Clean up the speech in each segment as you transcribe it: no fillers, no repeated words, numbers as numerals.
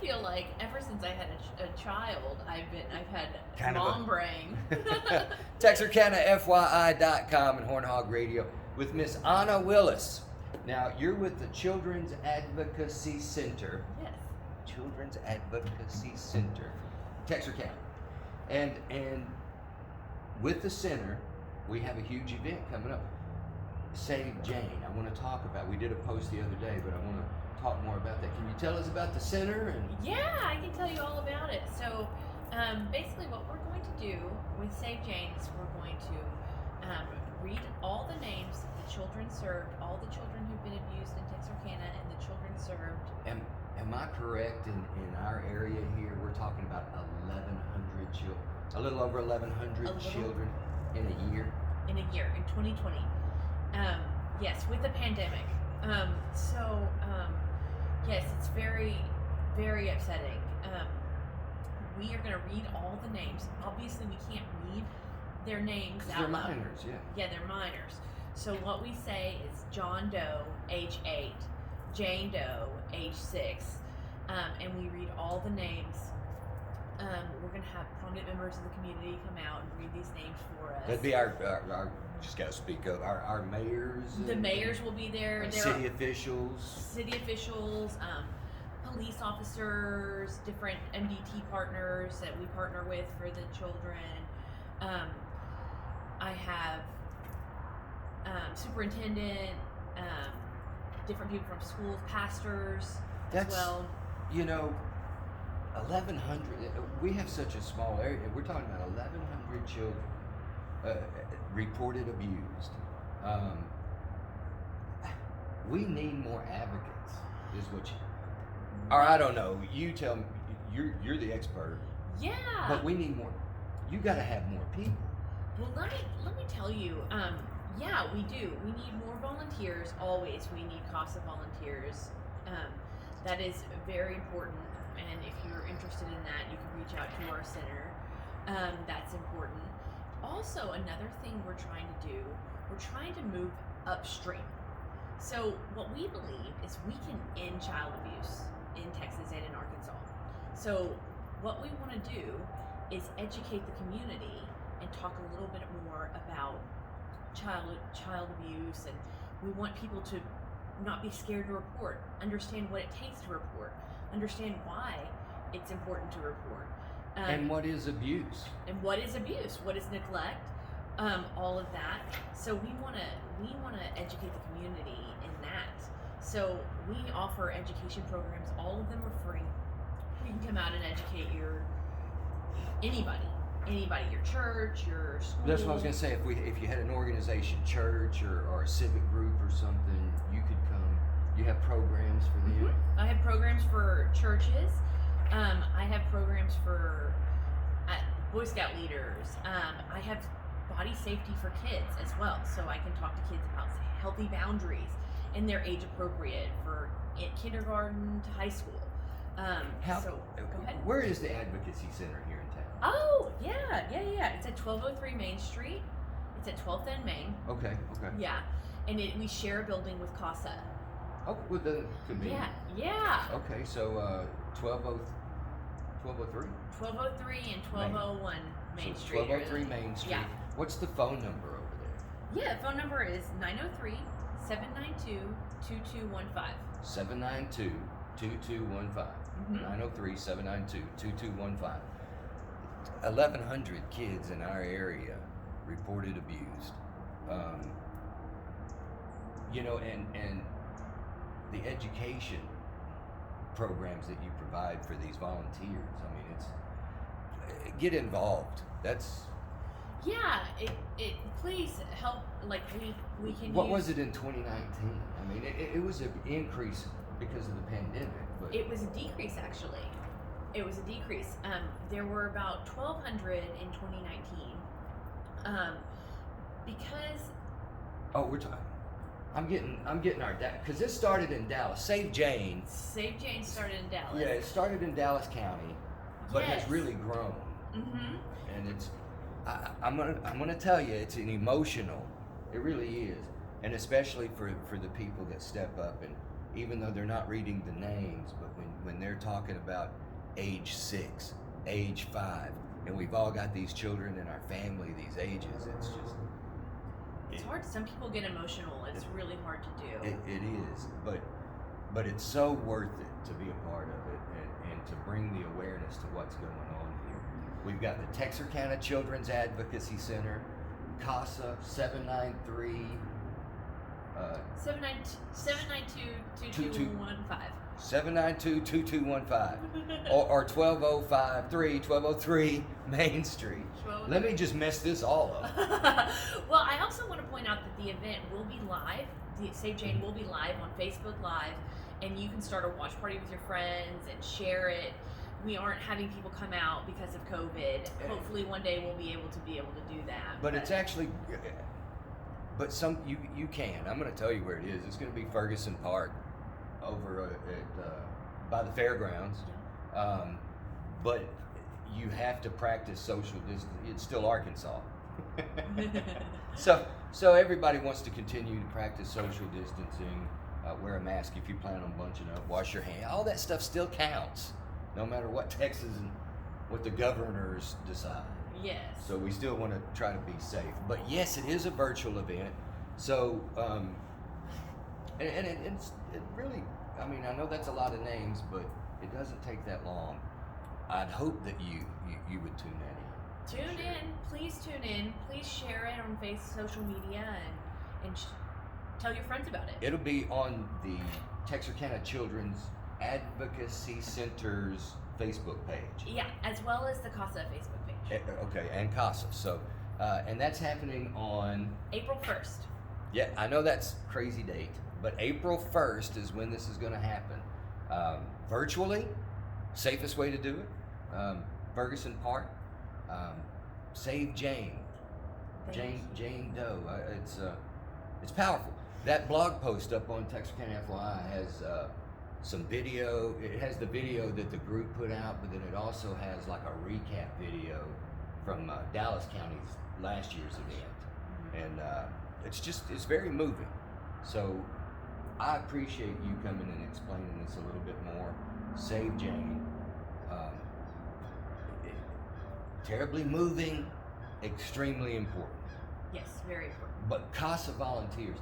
feel like ever since I had a child, I've had Kind of mom brain. TexarkanaFYI.com and Horn Hog Radio with Miss Anna Willis. Now, you're with the Children's Advocacy Center. Yes. Children's Advocacy Center, Texarkana. And with the center, we have a huge event coming up. Save Jane. I want to talk about. We did a post the other day, but I want to talk more about that. Can you tell us about the center? Yeah, I can tell you all about it. So, basically, what we're going to do with Save Jane is we're going to read all the names of the children served, all the children who've been abused in Texarkana, and the children served. Am I correct? In our area here, we're talking about 1,100 children, a little over 1,100 children in a year. In a year, in 2020. Yes, with the pandemic. Yes, it's very, very upsetting. We are going to read all the names. Obviously, we can't read their names out They're loud. minors, yeah. Yeah, they're minors. So what we say is John Doe, age 8, Jane Doe, age 6, and we read all the names. We're going to have prominent members of the community come out and read these names for us. That'd be our just got to speak of our mayors. The mayors will be there. City officials. City officials, police officers, different MDT partners that we partner with for the children. I have superintendent, different people from schools, pastors as well. 1,100. We have such a small area. We're talking about 1,100 children reported abused. We need more advocates, is what you. Or I don't know. You tell me. You're the expert. Yeah. But we need more. You got to have more people. Well, let me tell you. Yeah, we do. We need more volunteers. Always, we need CASA volunteers. That is very important. And if you're interested in that, you can reach out to our center. That's important. Also, another thing we're trying to do, we're trying to move upstream. So what we believe is we can end child abuse in Texas and in Arkansas. So what we want to do is educate the community and talk a little bit more about child abuse, and we want people to not be scared to report, understand what it takes to report, understand why it's important to report. And what is abuse? And what is abuse? What is neglect? All of that. So we want to educate the community in that. So we offer education programs. All of them are free. You can come out and educate anybody, your church, your school. That's what I was gonna say. If you had an organization, church or a civic group or something, you could come. You have programs for them. Mm-hmm. I have programs for churches. I have programs for Boy Scout leaders. I have body safety for kids as well, so I can talk to kids about healthy boundaries, and they're age appropriate for kindergarten to high school. Go ahead. Where is the Advocacy Center here in town? Oh, yeah. It's at 1203 Main Street. It's at 12th and Main. Okay. Yeah, and we share a building with CASA. Oh, well, then convenient. Yeah. Okay, so 1203? 1203 and 1201 Main Street. 1203 Main Street. Yeah. What's the phone number over there? Yeah, the phone number is 903-792-2215. 792-2215. Mm-hmm. 903-792-2215. 1,100 kids in our area reported abused. And the education programs that you provide for these volunteers. I mean, get involved. That's. Yeah, it please help. Like we can. What was it in 2019? I mean, it was an increase because of the pandemic, but it was a decrease actually. It was a decrease. There were about 1,200 in 2019. Because. Oh, we're talking. I'm getting our because this started in Dallas. Save Jane started in Dallas. Yeah, it started in Dallas County, but Yes. has really grown. Mm-hmm. And it's I'm gonna tell you, it's an emotional. It really is, and especially for the people that step up, and even though they're not reading the names, but when they're talking about age 6, age 5, and we've all got these children in our family, these ages. It's hard. Some people get emotional. It's really hard to do. It is, but it's so worth it to be a part of it and to bring the awareness to what's going on here. We've got the Texarkana Children's Advocacy Center, CASA 793. 792-2215. 792-2215 or 1203 Main Street. Let me just mess this all up. Well, I also want to point out that the event will be live. The Save Jane will be live on Facebook Live, and you can start a watch party with your friends and share it. We aren't having people come out because of COVID. Hopefully one day we'll be able to do that. But it's actually, but you can. I'm going to tell you where it is. It's going to be Ferguson Park over at by the fairgrounds. But you have to practice social distance. It's still Arkansas. So everybody wants to continue to practice social distancing, wear a mask if you plan on bunching up, wash your hands. All that stuff still counts, no matter what Texas and what the governors decide. Yes. So we still want to try to be safe. But yes, it is a virtual event. So, it's really, I mean, I know that's a lot of names, but it doesn't take that long. I'd hope that you would tune that in. Tune in. Please tune in. Please share it on social media and tell your friends about it. It'll be on the Texarkana Children's Advocacy Center's Facebook page. Yeah, as well as the CASA Facebook page. Okay, and CASA. So, and that's happening on April 1st. Yeah, I know that's a crazy date, but April 1st is when this is going to happen. Virtually, safest way to do it. Ferguson Park. Save Jane. Jane Doe. It's powerful. That blog post up on Texarkana FYI has some video. It has the video that the group put out, but then it also has like a recap video from Dallas County's last year's event, and it's very moving. So I appreciate you coming and explaining this a little bit more. Save Jane. Terribly moving, extremely important. Yes, very important. But CASA volunteers,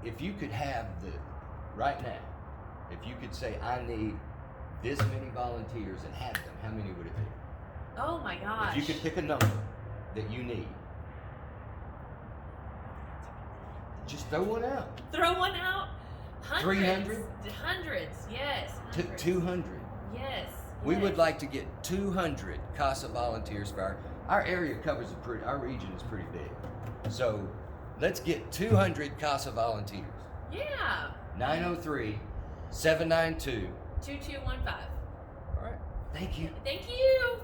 if you could have right now, if you could say, I need this many volunteers and have them, how many would it be? Oh my gosh. If you could pick a number that you need. Just throw one out. Throw one out. 300? Hundreds, yes. 200. Yes. We would like to get 200 CASA volunteers for our area covers our region is pretty big. So let's get 200 CASA volunteers. Yeah. 903-792-2215. 2215. All right. Thank you. Thank you.